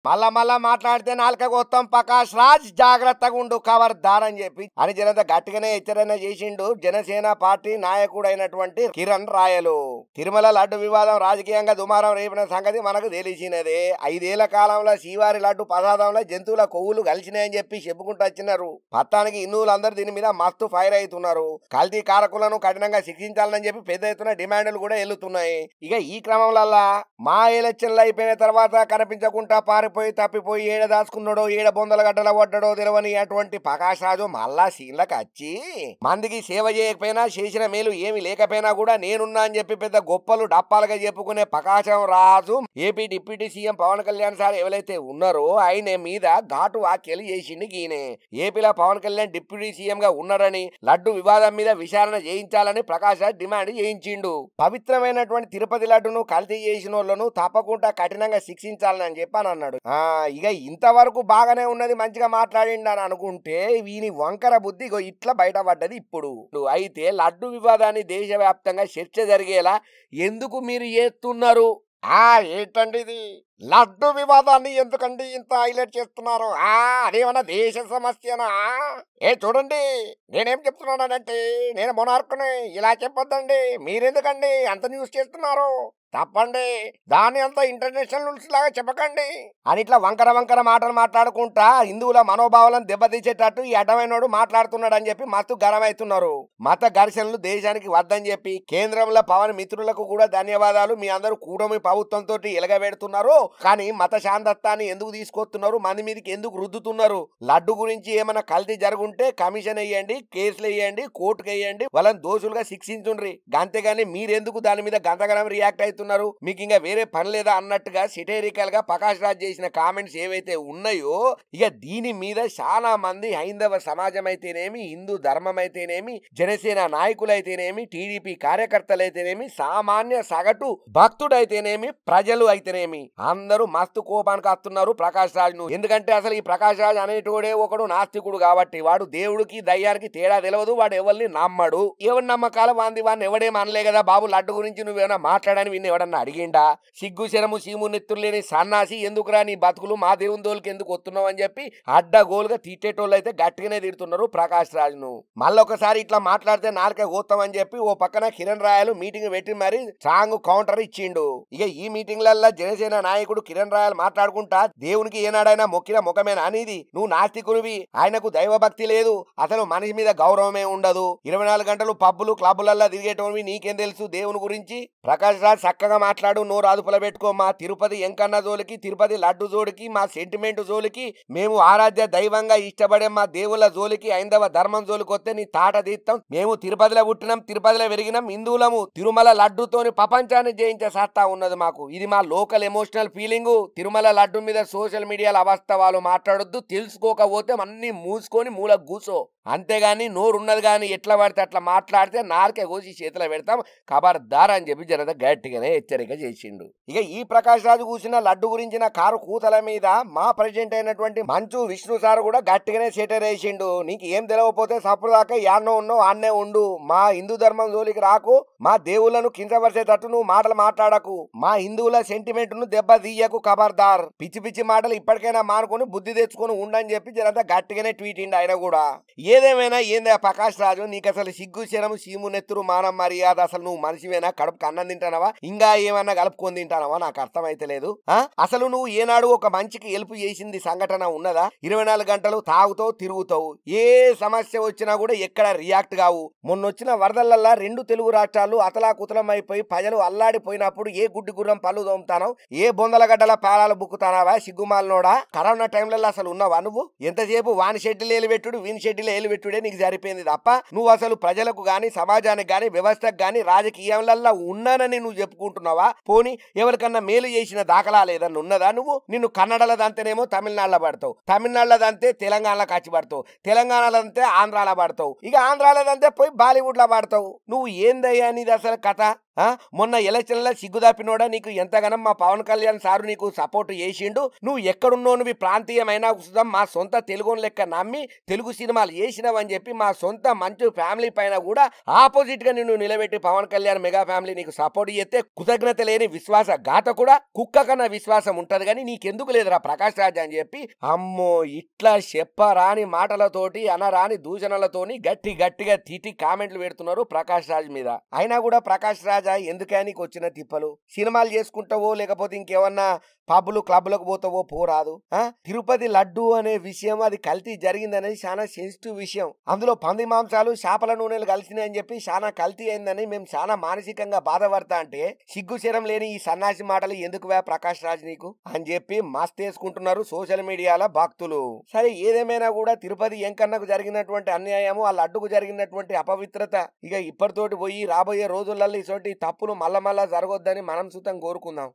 మళ్ళా మాట్లాడితే నాలుక గొత్తం ప్రకాష్ రాజ్ జాగ్రత్తగా ఉండు ఖబర్దార్ అని చెప్పి అని జనంత గట్టిగానే హెచ్చరణ చేసిండు జనసేన పార్టీ నాయకుడైనటువంటి కిరణ్ రాయలు. తిరుమల లడ్డు వివాదం రాజకీయంగా దుమారం రేపిన సంగతి మనకు తెలిసినదే. 5 ఏళ్ల కాలంలో శ్రీవారి లడ్డు ప్రసాదంలో జంతువుల కొవ్వులు కలిసినాయని చెప్పి చెప్పుకుంటూ వచ్చినారు. పత్తానికి హిందువులందరూ దీని మీద మస్తు ఫైర్ అవుతున్నారు. కల్తీ కారకులను కఠినంగా శిక్షించాలని చెప్పి పెద్ద ఎత్తున డిమాండ్లు కూడా వెళ్తున్నాయి. ఇక ఈ క్రమంలో మా ఎలక్షన్లు అయిపోయిన తర్వాత కనిపించకుండా పారిపోయి తప్పిపోయి ఏడ దాచుకున్నాడో ఏడ బొందల గడ్డల పడ్డాడో తెలియని అటువంటి ప్రకాష్ రాజు మళ్ళా సీన్లకు వచ్చి మందికి సేవ చేయకపోయినా చేసిన మేలు ఏమి లేకపోయినా కూడా నేనున్నా అని చెప్పి పెద్ద గొప్పలు డప్పాలుగా చెప్పుకునే Prakasam Raju AP deputy CM Pawan Kalyan sir ఎవరైతే ఉన్నారో ఆయన మీద ఘాటు వ్యాఖ్యలు చేసిండు. ఈయనే ఏపీలో పవన్ కళ్యాణ్ డిప్యూటీ సీఎం గా ఉన్నారని లడ్డు వివాదం మీద విచారణ చేయించాలని ప్రకాష్ రాజ్ డిమాండ్ చేయించిండు. పవిత్రమైనటువంటి తిరుపతి లడ్డును కల్తీ చేసిన వాళ్ళను తప్పకుండా కఠినంగా శిక్షించాలని అని చెప్పి అని అన్నాడు. ఇక ఇంతవరకు బాగానే ఉన్నది, మంచిగా మాట్లాడిండు అని అనుకుంటే వీని వంకర బుద్ధి ఇట్లా బయటపడ్డది ఇప్పుడు. అయితే లడ్డు వివాదాన్ని దేశవ్యాప్తంగా చర్చ జరిగేలా ఎందుకు మీరు చేస్తున్నారు? ఏంటండి ఇది లడ్డు వివాదాన్ని ఎందుకండి ఇంత హైలైట్ చేస్తున్నారు? అదేమన్నా దేశ సమస్యనా? చూడండి, నేనేం చెప్తున్నానంటే నేను మొనార్కుని, ఇలా చెప్పొద్దండి. మీరెందుకండి అంత న్యూస్ చేస్తున్నారు? తప్పండి, దాన్ని అంతా ఇంటర్నేషనల్ రూల్స్ లాగా చెప్పకండి అని ఇట్లా వంకర మాటలు మాట్లాడుకుంటా హిందువుల మనోభావాలను దెబ్బతీసేటట్టు ఈ అడ్డమైనోడు మాట్లాడుతున్నాడు అని చెప్పి మస్తు గరమవుతున్నారు. మత ఘర్షణలు దేశానికి వద్దని చెప్పి కేంద్రంలో పవన్ మిత్రులకు కూడా ధన్యవాదాలు. మీ అందరూ కూటమి ప్రభుత్వంతో ఎలగబెడుతున్నారు, కానీ మత శాంతత్వాన్ని ఎందుకు తీసుకొస్తున్నారు? మంది మీదకి ఎందుకు రుద్దుతున్నారు? లడ్డు గురించి ఏమైనా కల్తీ జరుగుంటే కమిషన్ వేయండి, కేసులు వేయండి, కోర్టుకు వేయండి, వాళ్ళని దోషులుగా శిక్షించుండ్రి. అంతేగాని మీరెందుకు దాని మీద గంతగనం రియాక్ట్ అవుతున్నారు? మీకు ఇంకా వేరే పని లేదా అన్నట్టుగా సిటేరికల్ గా ప్రకాష్ రాజ్ చేసిన కామెంట్స్ ఏవైతే ఉన్నాయో, ఇక దీని మీద చాలా మంది హైందవ సమాజం అయితేనేమి, హిందూ ధర్మం అయితేనేమి, జనసేన నాయకులైతేనేమి, టీడీపీ కార్యకర్తలైతేనేమి, సామాన్య సగటు భక్తుడైతేనేమి, ప్రజలు అయితేనేమి అందరూ మస్తు కోపానికి వస్తున్నారు ప్రకాష్ రాజ్ ను. ఎందుకంటే అసలు ఈ ప్రకాష్ రాజ్ అనేటోడే ఒకడు నాస్తికుడు కాబట్టి వాడు దేవుడికి దయ్యానికి తేడా తెలియదు. వాడు ఎవరిని నమ్మడు. ఎవరి నమ్మకాలు వాడిని ఎవడేం అనలే కదా బాబు లడ్డు గురించి నువ్వేమైనా మాట్లాడని విని ఎవడన్నా అడిగిండా? సిగ్గు శరము సీము నెత్తులు లేని సన్నాసి, ఎందుకురా నీ బతుకులు మా దేవుని దోలికి ఎందుకు వస్తున్నావు అని చెప్పి అడ్డగోలుగా తిట్టేటోళ్ళు అయితే గట్టిగానే తిడుతున్నారు ప్రకాష్ రాజ్ ను. మళ్ళొకసారి ఇట్లా మాట్లాడితే నాలుక గోత్తం అని చెప్పి ఓ పక్కన కిరణ్ రాయలు మీటింగ్ పెట్టి మరి స్ట్రాంగ్ కౌంటర్ ఇచ్చిండు. ఇక ఈ మీటింగ్లల్లో జనసేన నాయకుడు కిరణ్ రాయల్ మాట్లాడుకుంటా దేవునికి ఏనాడైనా మొక్కిన ముఖమేనా అనేది? నువ్వు నాస్తికునివి, ఆయనకు దైవభక్తి లేదు, అసలు మనిషి మీద గౌరవమే ఉండదు, 24 గంటలు పబ్బులు క్లబ్బులల్లో తిరిగేటోనివి, నీకేం తెలుసు దేవుని గురించి? ప్రకాష్ రాజ్ చక్కగా మాట్లాడు, నోరు అదుపులో పెట్టుకో. మా తిరుపతి ఎంకన్న జోలికి, తిరుపతి లడ్డు జోలికి, మా సెంటిమెంట్ జోలికి, మేము ఆరాధ్య దైవంగా ఇష్టపడే మా దేవుళ్ళ జోలికి, హైందవ ధర్మం జోలికి వస్తే నీ తాట తీస్తాం. మేము తిరుపతిలో పుట్టినాం, తిరుపతిలో పెరిగినాం, హిందువులము. తిరుమల లడ్డుతోని ప్రపంచాన్ని జయించే సత్తా ఉన్నది మాకు. ఇది మా local emotional feeling. Tirumala laddu మీద సోషల్ మీడియాలో అవాస్తవాలు మాట్లాడొద్దు. తెలుసుకోకపోతే అన్ని మూసుకొని మూల కూసో. అంతేగాని నోరున్నది కానీ ఎట్లా పడితే అట్లా మాట్లాడితే నాలుకే కోసి చేతిలో పెడతాం, ఖబర్దార్ అని చెప్పి జనత గట్టిగానే హెచ్చరిక చేసిండు. ఇక ఈ ప్రకాష్ రాజు కూర్చున్న లడ్డు గురించిన కారు కూతల మీద మా ప్రెసిడెంట్ అయినటువంటి మంచు విష్ణు సార్ కూడా గట్టిగానే సెటర్ వేసిండు. నీకు ఏం తెలియకపోతే సప్పుడుదాకా యాన్నో ఉన్నావు ఆన్నే ఉండు. మా హిందూ ధర్మం జోలికి రాకు, మా దేవుళ్లను కించపరిచేటట్టు నువ్వు మాటలు మాట్లాడకు, మా హిందువుల సెంటిమెంట్ ను దెబ్బ తీయకు, ఖబర్దార్. పిచ్చి మాటలు ఇప్పటికైనా మానుకొని బుద్ధి తెచ్చుకొని ఉండని చెప్పి జనంతా గట్టిగానే ట్వీట్ ఇండు ఆయన కూడా. ఏదేమైనా ఏందా ప్రకాష్ రాజు, నీకు అసలు సిగ్గు శరము సీము నెత్తురు మానం మర్యాద, అసలు నువ్వు మనిషివేనా? కడుపుకి అన్నం తింటానవా, ఇంకా ఏమన్నా కలుపుకొని తింటానవా? నాకు అర్థమైతే లేదు. అసలు నువ్వు ఏనాడు ఒక మంచికి హెల్ప్ చేసింది సంఘటన ఉన్నదా? 24 గంటలు తాగుతావు, తిరుగుతావు, ఏ సమస్య వచ్చినా కూడా ఎక్కడ రియాక్ట్ కావు. మొన్నొచ్చిన వరదలల్లా 2 తెలుగు రాష్ట్రాలు అతలాకుతలం అయిపోయి ప్రజలు అల్లాడిపోయినప్పుడు ఏ గుడ్డి గుర్రం పళ్ళు తోముతానో, ఏ బొందల గడ్డల పేలాలు బుక్కుతానావా? సిగ్గుమాలనోడా, కరోనా టైంలలో అసలు ఉన్నావా నువ్వు? ఎంతసేపు వాని షెడ్యూల్ ఏలిపెట్టుడు వీని షెడ్యూల్ ఏలిపెట్టుడే నీకు సరిపోయింది తప్ప నువ్వు అసలు ప్రజలకు గాని, సమాజానికి గాని, వ్యవస్థకు గాని, రాజకీయాలల్లో ఉన్నానని నువ్వు చెప్పుకుంటున్నావా? పోనీ ఎవరికన్నా మేలు చేసిన దాఖలా లేదని ఉన్నదా? నువ్వు నిన్ను కన్నడలో దంతేనేమో తమిళనాడులో పడతావు, తమిళనాడులో దంతే తెలంగాణలో కచ్చి పడతావు, తెలంగాణలో దంతే ఆంధ్రాలో పడతావు, ఇక ఆంధ్రాలో దంతే పోయి బాలీవుడ్ లో పడతావు. నువ్వు ఏందయ్యా నీది అసలు కథ? మొన్న ఎలక్షన్ల సిగ్గుదాపినోడా నీకు ఎంతగానం మా పవన్ కళ్యాణ్ సారు నీకు సపోర్ట్ చేసిండు. నువ్వు ఎక్కడున్నో నువ్వు ప్రాంతీయమైనా మా సొంత తెలుగు లెక్క నమ్మి తెలుగు సినిమాలు చేసినావని చెప్పి మా సొంత మంచు ఫ్యామిలీ పైన కూడా ఆపోజిట్ గా నిన్ను నిలబెట్టి పవన్ కళ్యాణ్ మెగా ఫ్యామిలీ నీకు సపోర్ట్ చేస్తే కృతజ్ఞత లేని విశ్వాస ఘాత కూడా కుక్క కన్నా విశ్వాసం ఉంటది కానీ నీకెందుకు లేదురా ప్రకాష్ రాజ్ అని చెప్పి అమ్మో ఇట్లా చెప్పరాని మాటలతోటి అనరాని దూషణలతోని గట్టిగా తిట్టి కామెంట్లు పెడుతున్నారు ప్రకాష్ రాజ్ మీద. అయినా కూడా ప్రకాష్ రాజా ఎందుకే నీకు వచ్చిన తిప్పలు? సినిమాలు చేసుకుంటావో లేకపోతే ఇంకేమన్నా పబ్బులు క్లబ్లకు పోతావో పోరాదు. తిరుపతి లడ్డు అనే విషయం అది కల్తీ జరిగిందనేది చాలా సెన్సిటివ్ విషయం. అందులో పంది మాంసాలు చేపల నూనెలు కలిసినాయని చెప్పి చాలా కల్తీ అయిందని మేము చాలా మానసికంగా బాధపడతా అంటే సిగ్గుశరం లేని ఈ సన్నాసి మాటలు ఎందుకు ప్రకాష్ రాజ్ నీకు అని చెప్పి మస్తేసుకుంటున్నారు సోషల్ మీడియాలో భక్తులు. సరే ఏదేమైనా కూడా తిరుపతి ఎంకన్నకు జరిగినటువంటి అన్యాయము ఆ లడ్డుకు జరిగినటువంటి అపవిత్రత ఇక ఇప్పటితోటి పోయి రాబోయే రోజులలో ఇటువంటి తప్పులు మళ్ళా జరగొద్దని మనం సుతం కోరుకుందాం.